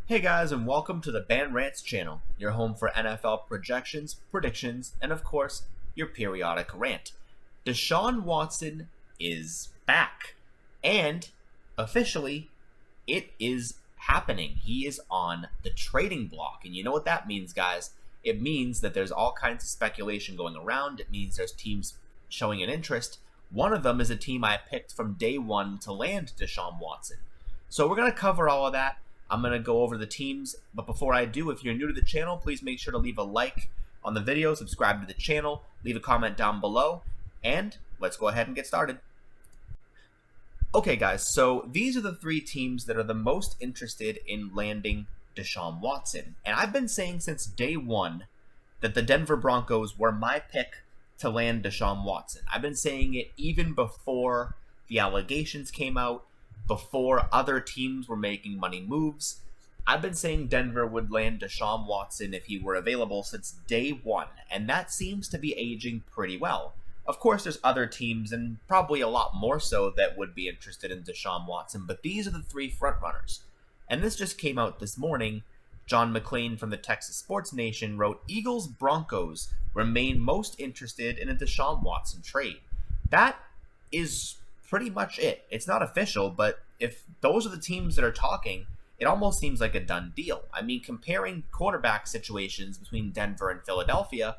Hey guys, and welcome to the Ban Rants channel, your home for NFL projections, predictions, and of course, your periodic rant. Deshaun Watson is back, and officially, it is happening. He is on the trading block, and you know what that means, guys? It means that there's all kinds of speculation going around. It means there's teams showing an interest. One of them is a team I picked from day one to land Deshaun Watson. So we're going to cover all of that. I'm going to go over the teams, but before I do, if you're new to the channel, please make sure to leave a like on the video, subscribe to the channel, leave a comment down below, and let's go ahead and get started. Okay guys, so these are the three teams that are the most interested in landing Deshaun Watson, and I've been saying since day one that the Denver Broncos were my pick to land Deshaun Watson. I've been saying it even before the allegations came out, before other teams were making money moves. I've been saying Denver would land Deshaun Watson if he were available since day one, and that seems to be aging pretty well. Of course, there's other teams, and probably a lot more so, that would be interested in Deshaun Watson, but these are the three frontrunners. And this just came out this morning. John McClain from the Texas Sports Nation wrote, Eagles Broncos remain most interested in a Deshaun Watson trade. That is pretty much it. It's not official, but if those are the teams that are talking, it almost seems like a done deal. I mean, comparing quarterback situations between Denver and Philadelphia,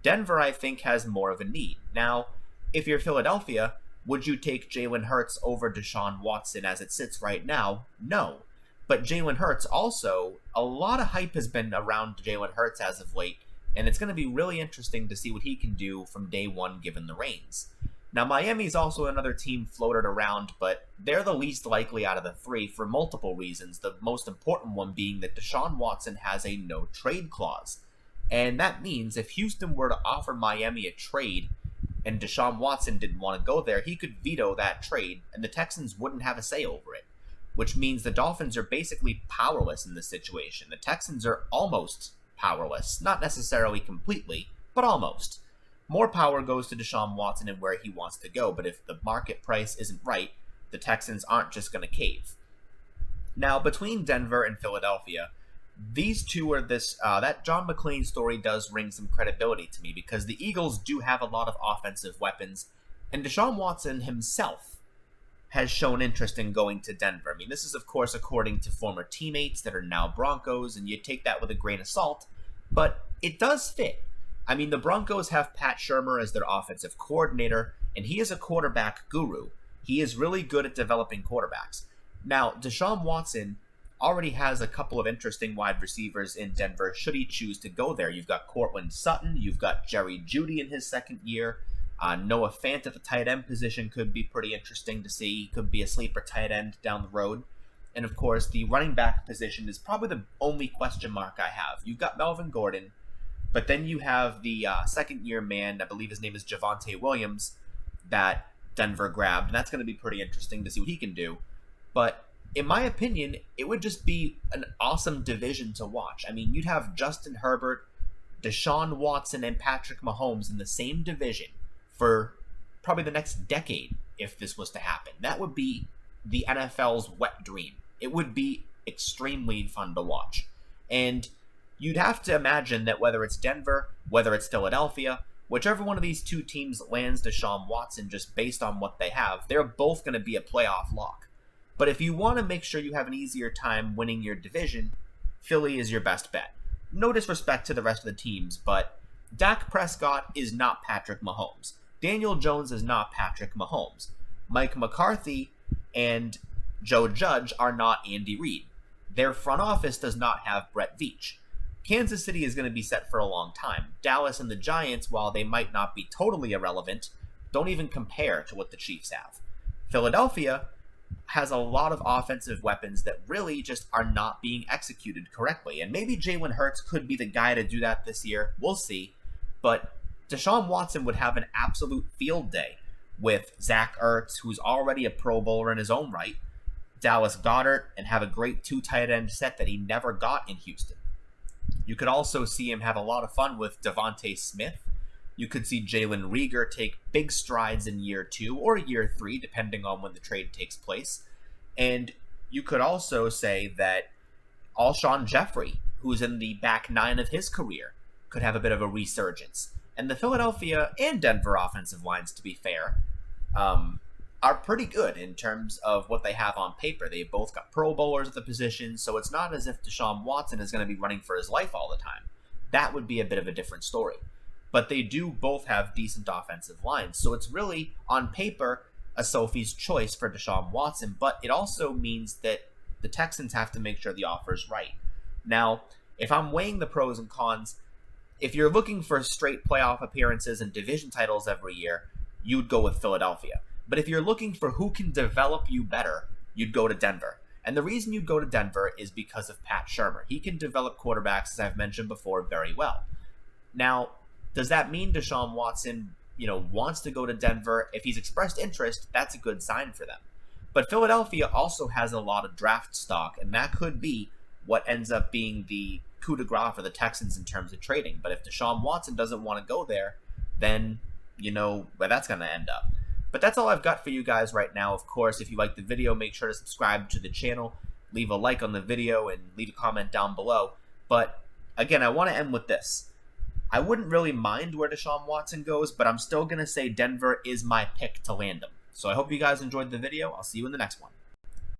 Denver, I think, has more of a need. Now, if you're Philadelphia, would you take Jalen Hurts over Deshaun Watson as it sits right now? No. But Jalen Hurts also, a lot of hype has been around Jalen Hurts as of late, and it's going to be really interesting to see what he can do from day one given the reins. Now, Miami's also another team floated around, but they're the least likely out of the three for multiple reasons, the most important one being that Deshaun Watson has a no-trade clause. And that means if Houston were to offer Miami a trade and Deshaun Watson didn't want to go there, he could veto that trade, and the Texans wouldn't have a say over it, which means the Dolphins are basically powerless in this situation. The Texans are almost powerless, not necessarily completely, but almost. More power goes to Deshaun Watson and where he wants to go, but if the market price isn't right, the Texans aren't just going to cave. Now, between Denver and Philadelphia, these two are that John McClain story does ring some credibility to me because the Eagles do have a lot of offensive weapons, and Deshaun Watson himself has shown interest in going to Denver. I mean, this is, of course, according to former teammates that are now Broncos, and you take that with a grain of salt, but it does fit. I mean, the Broncos have Pat Shurmur as their offensive coordinator, and he is a quarterback guru. He is really good at developing quarterbacks. Now, Deshaun Watson already has a couple of interesting wide receivers in Denver should he choose to go there. You've got Courtland Sutton, you've got Jerry Jeudy in his second year. Noah Fant at the tight end position could be pretty interesting to see. He could be a sleeper tight end down the road. And of course, the running back position is probably the only question mark I have. You've got Melvin Gordon, but then you have the second-year man, I believe his name is Javonte Williams, that Denver grabbed, and that's going to be pretty interesting to see what he can do. But in my opinion, it would just be an awesome division to watch. I mean, you'd have Justin Herbert, Deshaun Watson, and Patrick Mahomes in the same division for probably the next decade if this was to happen. That would be the NFL's wet dream. It would be extremely fun to watch. And you'd have to imagine that whether it's Denver, whether it's Philadelphia, whichever one of these two teams lands Deshaun Watson just based on what they have, they're both going to be a playoff lock. But if you want to make sure you have an easier time winning your division, Philly is your best bet. No disrespect to the rest of the teams, but Dak Prescott is not Patrick Mahomes. Daniel Jones is not Patrick Mahomes. Mike McCarthy and Joe Judge are not Andy Reid. Their front office does not have Brett Veach. Kansas City is going to be set for a long time. Dallas and the Giants, while they might not be totally irrelevant, don't even compare to what the Chiefs have. Philadelphia has a lot of offensive weapons that really just are not being executed correctly. And maybe Jalen Hurts could be the guy to do that this year. We'll see. But Deshaun Watson would have an absolute field day with Zach Ertz, who's already a Pro Bowler in his own right, Dallas Goedert, and have a great two tight end set that he never got in Houston. You could also see him have a lot of fun with Devontae Smith. You could see Jalen Reagor take big strides in year 2 or year 3, depending on when the trade takes place. And you could also say that Alshon Jeffrey, who's in the back nine of his career, could have a bit of a resurgence. And the Philadelphia and Denver offensive lines, to be fair, are pretty good in terms of what they have on paper. They've both got Pro Bowlers at the position, so it's not as if Deshaun Watson is going to be running for his life all the time. That would be a bit of a different story. But they do both have decent offensive lines, so it's really, on paper, a Sophie's choice for Deshaun Watson, but it also means that the Texans have to make sure the offer is right. Now, if I'm weighing the pros and cons, if you're looking for straight playoff appearances and division titles every year, you'd go with Philadelphia. But if you're looking for who can develop you better, you'd go to Denver. And the reason you'd go to Denver is because of Pat Shurmur. He can develop quarterbacks, as I've mentioned before, very well. Now, does that mean Deshaun Watson, wants to go to Denver? If he's expressed interest, that's a good sign for them. But Philadelphia also has a lot of draft stock, and that could be what ends up being the coup de grace for the Texans in terms of trading. But if Deshaun Watson doesn't want to go there, then where that's going to end up. But that's all I've got for you guys right now. Of course, if you like the video, make sure to subscribe to the channel, leave a like on the video, and leave a comment down below. But again, I want to end with this. I wouldn't really mind where Deshaun Watson goes, but I'm still going to say Denver is my pick to land him. So I hope you guys enjoyed the video. I'll see you in the next one.